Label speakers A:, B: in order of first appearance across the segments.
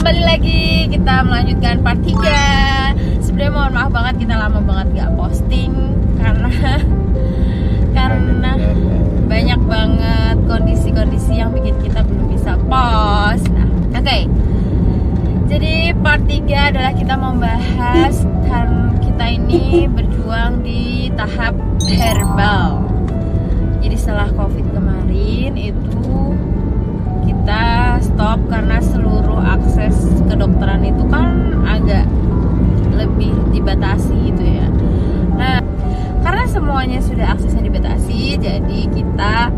A: kembali lagi kita melanjutkan part 3. Sebenarnya mohon maaf banget kita lama banget gak posting karena banyak banget kondisi-kondisi yang bikin kita belum bisa post. Nah, oke. Jadi part 3 adalah kita membahas karena kita ini berjuang di tahap herbal. Jadi setelah COVID kemarin itu kita stop karena seluruh akses kedokteran itu kan agak lebih dibatasi gitu ya. Nah, karena semuanya sudah aksesnya dibatasi, jadi kita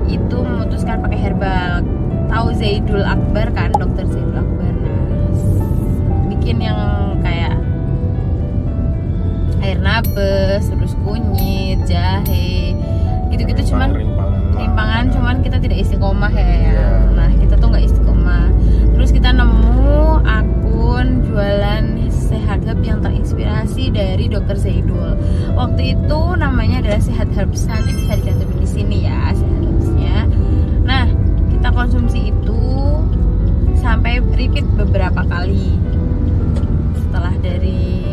A: itu memutuskan pakai herbal. Tahu Zaidul Akbar kan, dokter Zaidul Akbar. Nah, bikin yang kayak air nabes, terus kunyit, jahe, gitu-gitu, cuman rimpangan, cuman kita tidak istiqomah ya. Nah, kita tuh nggak istiqomah. Terus kita nemu akun jualan Sehat Herb yang terinspirasi dari Dr. Zaidul. Waktu itu namanya adalah Sehat Herbs, nanti bisa dicantumin di sini ya Sehat Herbsnya. Nah, kita konsumsi itu sampai repeat beberapa kali. Setelah dari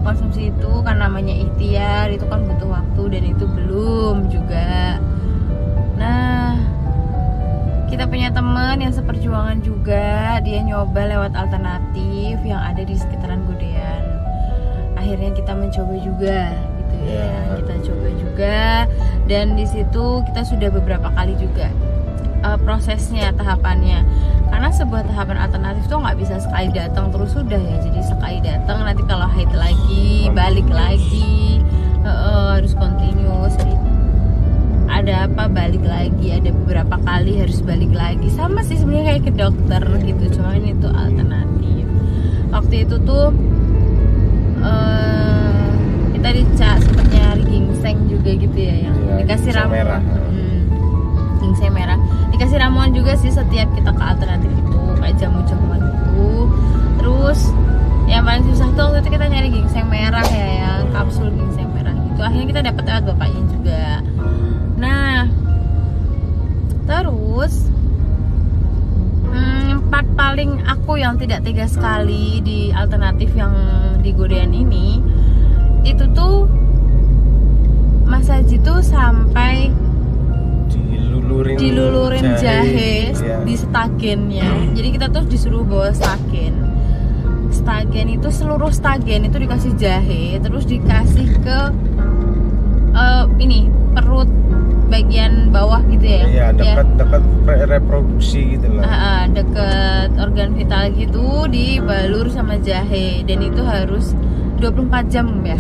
A: konsumsi itu kan namanya ikhtiar, itu kan butuh waktu dan itu belum juga. Nah, kita punya teman yang seperjuangan juga, dia nyoba lewat alternatif yang ada di sekitaran Godean. Akhirnya kita mencoba juga gitu ya. Kita coba juga dan di situ kita sudah beberapa kali juga prosesnya, tahapannya. Karena sebuah tahapan alternatif tuh nggak bisa sekali datang terus sudah ya. Jadi sekali datang, nanti kalau haid lagi, balik lagi, harus continuous. Jadi ada apa balik lagi, ada beberapa kali harus balik lagi. Sama sih sebenarnya kayak ke dokter gitu, cuma ini tuh alternatif. Waktu itu tuh kita sempat nyari ginseng juga gitu ya, yang dikasih ramuan. Ginseng merah dikasih ramuan juga sih setiap kita ke alternatif itu, kayak jamu-jamuan gitu. Terus yang paling susah tuh waktu itu kita nyari ginseng merah ya, yang kapsul ginseng merah gitu. Akhirnya kita dapat lewat bapaknya juga. Nah, terus part paling aku yang tidak tega sekali di alternatif yang di Godean ini, itu tuh Mas Haji tuh sampai dilulurin jahe di stagennya. Jadi kita tuh disuruh bawa stagen. Stagen itu, seluruh stagen itu dikasih jahe, terus dikasih ke ini perut bagian bawah gitu ya. Iya, dekat reproduksi gitu lah. Dekat organ vital gitu, dibalur sama jahe dan itu harus 24 jam ya.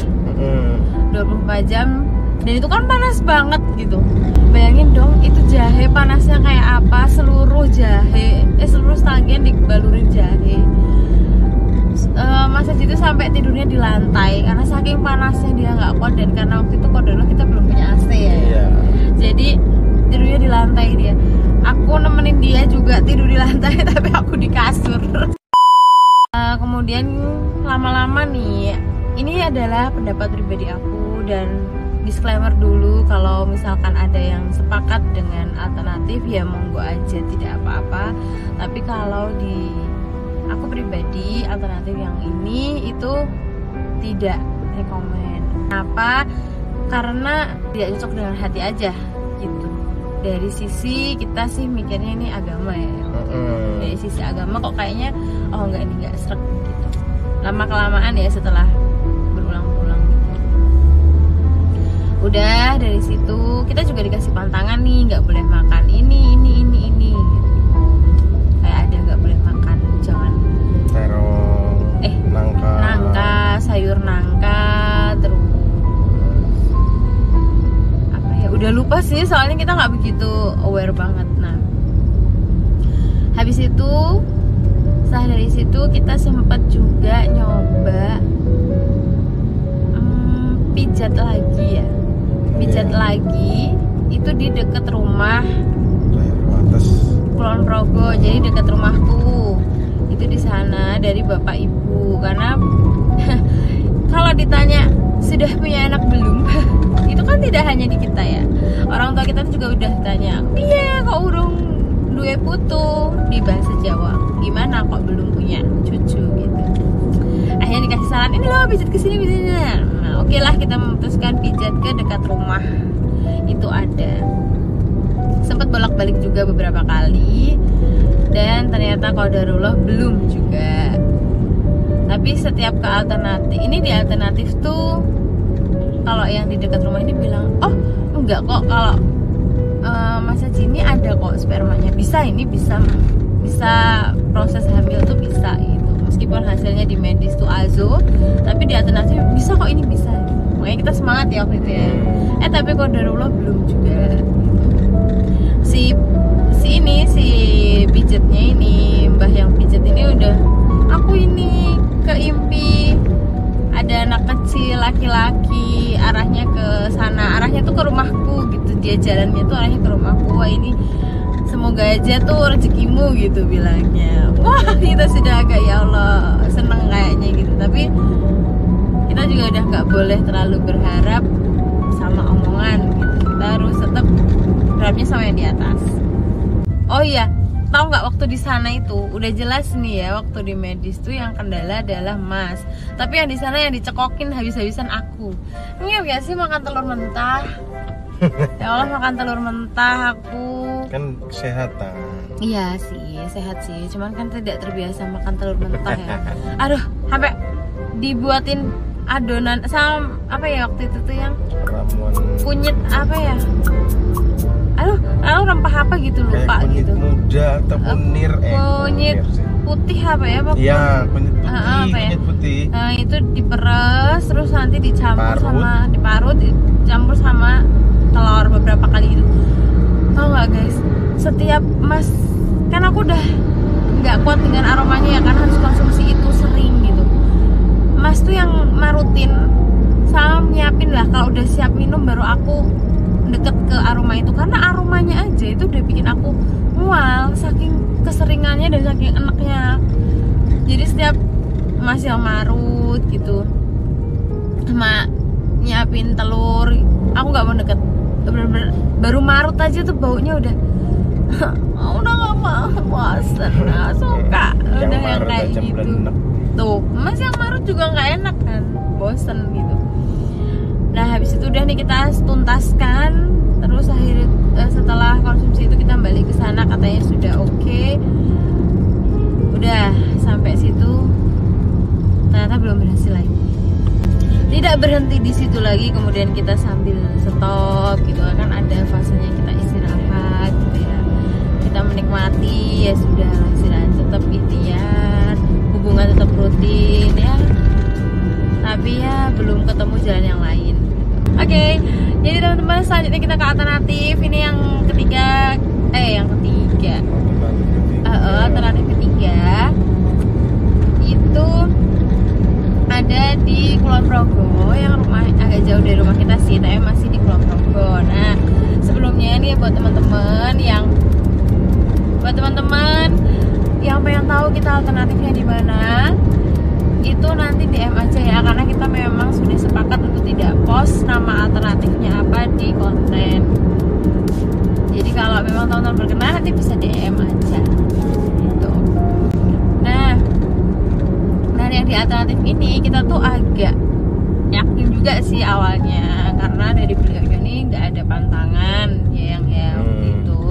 A: 24 jam. Dan itu kan panas banget gitu. Bayangin dong, itu jahe panasnya kayak apa, seluruh jahe, seluruh stagen dibalurin jahe. Mas Haji itu sampai tidurnya di lantai karena saking panasnya dia nggak kuat, dan karena waktu itu kodono kita belum punya AC ya. Jadi tidurnya di lantai dia. Aku nemenin dia juga tidur di lantai tapi aku di kasur. Kemudian lama-lama nih, ini adalah pendapat pribadi aku dan disclaimer dulu, kalau misalkan ada yang sepakat dengan alternatif ya monggo aja, tidak apa-apa. Tapi kalau di aku pribadi, alternatif yang ini itu tidak rekomen. Kenapa? Karena tidak cocok dengan hati aja gitu. Dari sisi kita sih mikirnya ini agama ya. Dari sisi agama kok kayaknya oh enggak, ini enggak srek gitu. Lama kelamaan ya setelah berulang-ulang gitu. Udah dari situ kita juga dikasih pantangan nih, nggak boleh makan ini gitu. Kayak ada nggak boleh makan, jangan terong, nangka, sayur nangka, terus apa ya, udah lupa sih soalnya kita nggak begitu aware banget. Nah, habis itu setelah dari situ kita sempat juga nyoba pijat lagi ya. Pijat lagi itu di deket rumah Kulon Progo, jadi deket rumahku itu di sana dari bapak ibu. Karena kalau ditanya sudah punya anak belum, itu kan tidak hanya di kita ya, orang tua kita juga udah tanya, iya kok urung duwe putu di bahasa Jawa. Gimana kok belum punya cucu gitu. Akhirnya dikasih saran, ini loh pijat kesini pijatnya. Nah, oke lah kita memutuskan pijat ke dekat rumah. Itu ada. Sempat bolak-balik juga beberapa kali. Dan ternyata qadarullah belum juga. Tapi setiap ke alternatif, ini di alternatif tuh kalau yang di dekat rumah ini bilang, oh enggak kok, kalau Mas Haji ini ada kok spermanya, bisa proses hamil tuh bisa gitu. Meskipun hasilnya di medis tuh azo, tapi di alternatif bisa kok, ini bisa. Makanya kita semangat ya waktu itu ya. Tapi qadarullah belum juga gitu. Si pijetnya ini, mbah yang pijet ini udah, aku ini keimpi ada anak kecil laki-laki, arahnya ke sana, arahnya tuh ke rumahku gitu, dia jalannya tuh arahnya ke rumahku. Wah, ini semoga aja tuh rezekimu gitu bilangnya. Wah, kita sudah agak ya Allah seneng kayaknya gitu. Tapi kita juga udah nggak boleh terlalu berharap sama omongan gitu. Kita harus tetap berharapnya sama yang di atas. Oh iya, tahu nggak waktu di sana itu udah jelas nih ya, waktu di medis tuh yang kendala adalah Mas. Tapi yang di sana yang dicekokin habis-habisan aku. Ini ya sih makan telur mentah. Ya Allah, makan telur mentah aku.
B: Kan kesehatan.
A: Iya sih, sehat sih. Cuman kan tidak terbiasa makan telur mentah ya. Aduh, sampai dibuatin adonan sama apa ya waktu itu tuh yang
B: Ramuan
A: kunyit apa ya? Aduh, rempah apa gitu lupa
B: kunyit
A: gitu.
B: Muda atau kunir
A: Kunyit putih apa ya?
B: Iya, kunyit putih.
A: Apa ya?
B: Kunyit putih.
A: Nah, itu diperes terus nanti dicampur
B: Parut.
A: dicampur sama telur beberapa kali gitu. Tahu nggak guys? Setiap Mas, kan aku udah nggak kuat dengan aromanya ya, kan harus konsumsi itu sering gitu. Mas tuh yang marutin sama nyiapin lah, kalau udah siap minum baru aku deket ke aroma itu, karena aromanya aja itu udah bikin aku mual saking keseringannya dan saking enaknya. Jadi setiap Mas yang marut gitu sama nyiapin telur, aku nggak mau deket. Bener-bener baru marut aja tuh baunya udah udah nggak mau, bosan, nggak suka. Udah yang kayak gitu tuh. Mas yang marut juga nggak enak kan, bosen gitu. Nah habis itu udah nih kita tuntaskan. Terus akhirnya setelah konsumsi itu kita balik ke sana, katanya sudah oke. Udah sampai situ ternyata belum berhasil lagi. Tidak berhenti di situ lagi, kemudian kita sambil stop gitu kan, ada fasenya kita istirahat gitu ya. Kita menikmati, ya sudah istirahat, tetap ikhtiar, hubungan tetap rutin ya. Tapi ya belum ketemu jalan yang lain. Oke, jadi teman-teman selanjutnya kita ke alternatif. Ini yang ketiga, alternatif ketiga itu ada di Kulon Progo, yang rumah agak jauh dari rumah kita sih, tapi masih di Kulon Progo. Nah sebelumnya nih buat teman-teman yang pengen tahu kita alternatifnya di mana, itu nanti DM aja ya, karena kita memang sudah sepakat untuk tidak post nama alternatifnya apa di konten. Jadi kalau memang teman-teman berkenan nanti bisa DM aja gitu. Nah yang di alternatif ini kita tuh agak yakin juga sih awalnya, karena dari beliau ini nggak ada pantangan ya waktu itu.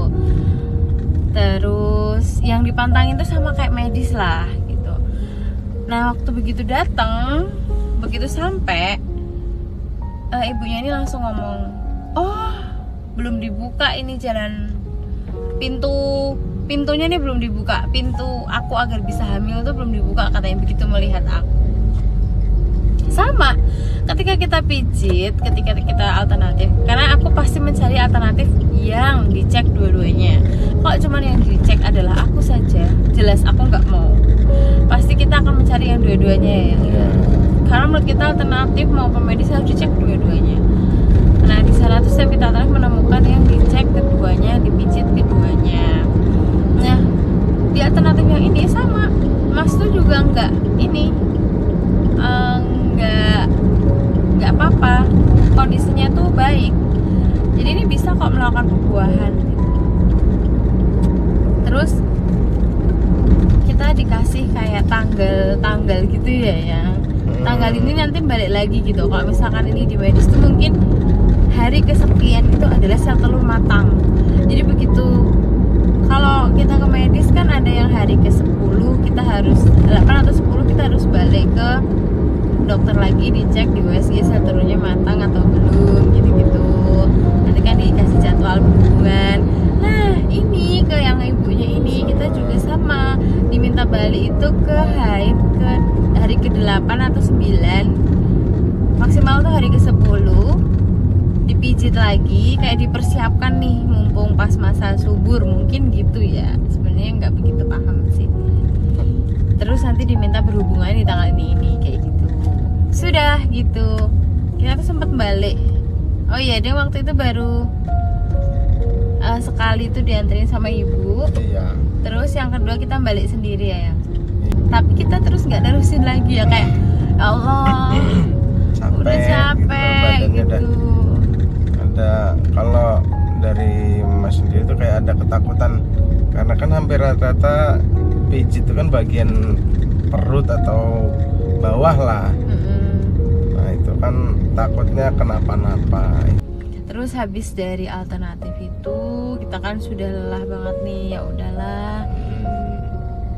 A: Terus yang dipantangin tuh sama kayak medis lah. Nah waktu begitu datang, begitu sampai, ibunya ini langsung ngomong, oh belum dibuka ini jalan, pintunya nih belum dibuka, pintu aku agar bisa hamil tuh belum dibuka, katanya begitu melihat aku. Sama ketika kita pijit, ketika kita alternatif, karena aku pasti mencari alternatif yang dicek dua-duanya. Kalau cuman yang dicek adalah aku saja, jelas aku nggak mau. Pasti kita akan mencari yang dua-duanya ya. Karena menurut kita alternatif maupun medis harus dicek dua-duanya. Nah di sana tuh kita terus menemukan yang dicek keduanya, dipijit keduanya. Nah di alternatif yang ini sama, Mas tuh juga nggak apa-apa, kondisinya tuh baik. Jadi ini bisa kok melakukan pembuahan. Terus kita dikasih kayak tanggal gitu ya. Tanggal ini nanti balik lagi gitu. Kalau misalkan ini di medis tuh mungkin hari kesekian itu adalah sel telur matang. Jadi begitu kalau kita ke medis kan ada yang hari ke-10 kita harus 8 atau 10 kita harus balik ke dokter lagi dicek di USG sel telurnya matang atau belum gitu-gitu. Nanti kan dikasih jadwal berhubungan. Nah, ini ke yang ibunya ini kita juga sama diminta balik itu ke haid ke hari ke-8 atau 9. Maksimal tuh hari ke-10. Dipijit lagi kayak dipersiapkan nih mumpung pas masa subur mungkin gitu ya. Sebenarnya nggak begitu paham sih. Terus nanti diminta berhubungan di tanggal ini kayak gitu. Sudah gitu. Kita tuh sempat balik. Oh iya, dia waktu itu baru sekali tuh dianterin sama ibu.
B: Iya.
A: Terus yang kedua kita balik sendiri ya. Tapi kita terus nggak terusin lagi ya kayak ya Allah udah capek gitu.
B: Ada kalau dari Mas sendiri itu kayak ada ketakutan karena kan hampir rata-rata pijit itu kan bagian perut atau bawah lah. Nah itu kan takutnya kenapa-napa.
A: Terus habis dari alternatif itu kita kan sudah lelah banget nih, ya udahlah.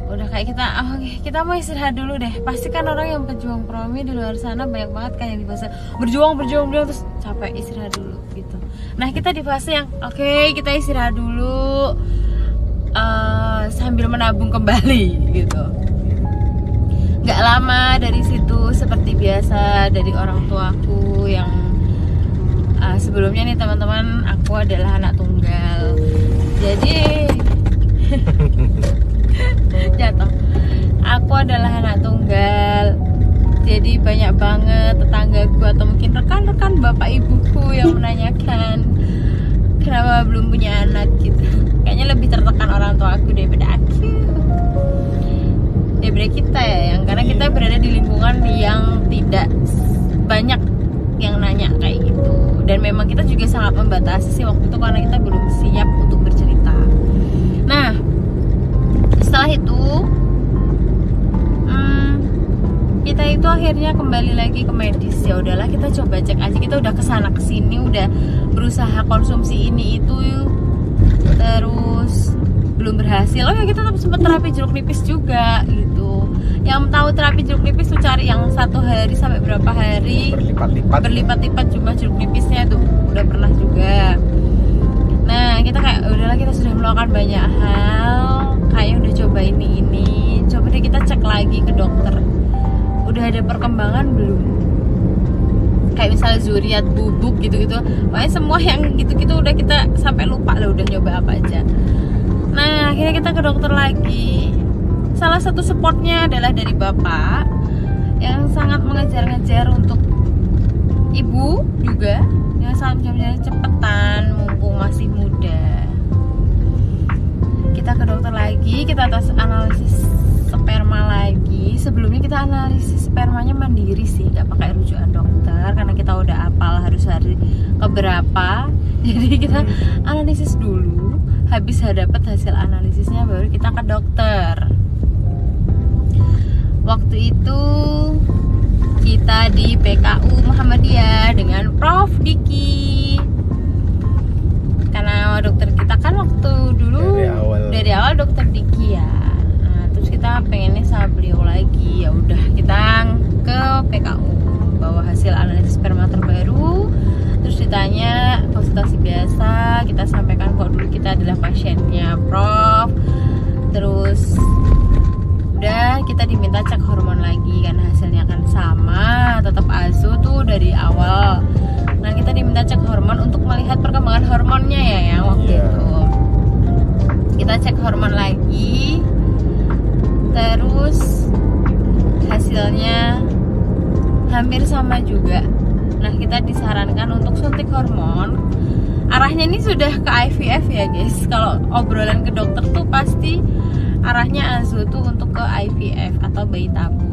A: Udah kayak kita kita mau istirahat dulu deh. Pasti kan orang yang pejuang promi di luar sana banyak banget kan yang di fase berjuang terus capek istirahat dulu gitu. Nah kita di fase yang oke, kita istirahat dulu sambil menabung kembali gitu. Nggak lama dari situ seperti biasa dari orang tuaku yang sebelumnya nih teman-teman, aku adalah anak tunggal. Jadi jatuh. Aku adalah anak tunggal. Jadi banyak banget tetanggaku atau mungkin rekan-rekan bapak ibuku yang menanyakan kenapa belum punya anak gitu. Kayaknya lebih tertekan orang tua aku daripada aku. Daripada kita ya, yang karena kita berada di lingkungan yang tidak banyak yang nanya kayak gitu. Dan memang kita juga sangat membatasi sih waktu itu karena kita belum siap untuk bercerita. Nah, setelah itu kita itu akhirnya kembali lagi ke medis. Ya udahlah kita coba cek aja. Kita udah kesana kesini, udah berusaha konsumsi ini itu, terus belum berhasil. Oh ya kita sempat terapi jeruk nipis juga gitu. Yang tahu terapi jeruk nipis tuh cari yang 1 hari sampai berapa hari berlipat-lipat jumlah jeruk nipisnya tuh udah pernah juga. Nah kita kayak udahlah, kita sudah melakukan banyak hal, kayaknya udah coba ini coba deh kita cek lagi ke dokter. Udah ada perkembangan belum? Kayak misalnya zuriat, bubuk gitu-gitu. Pokoknya semua yang gitu-gitu udah kita sampai lupa lah udah nyoba apa aja. Nah akhirnya kita ke dokter lagi. Salah satu supportnya adalah dari bapak yang sangat mengejar-ngejar untuk ibu juga, yang sangat mengejar cepetan mumpung masih muda. Kita ke dokter lagi, kita tes analisis sperma lagi. Sebelumnya kita analisis spermanya mandiri sih, nggak pakai rujukan dokter karena kita udah hafal harus hari keberapa. Jadi kita analisis dulu, habis dapat hasil analisisnya baru kita ke dokter. Waktu itu kita di PKU Muhammadiyah dengan Prof Diki. Karena dokter kita kan waktu dulu dari awal dokter Diki ya. Nah, terus kita pengennya sama beliau lagi. Ya udah kita ke PKU bawa hasil analisis sperma terbaru. Terus ditanya konsultasi biasa, kita sampaikan kok dulu kita adalah pasiennya Prof. Terus udah kita diminta cek hormon lagi karena hasilnya kan sama, tetap AZO tuh dari awal. Nah kita diminta cek hormon untuk melihat perkembangan hormonnya ya waktu itu. Kita cek hormon lagi, terus hasilnya hampir sama juga. Nah kita disarankan untuk suntik hormon. Arahnya ini sudah ke IVF ya guys. Kalau obrolan ke dokter tuh pasti arahnya AZO tuh untuk ke IVF atau bayi tabung.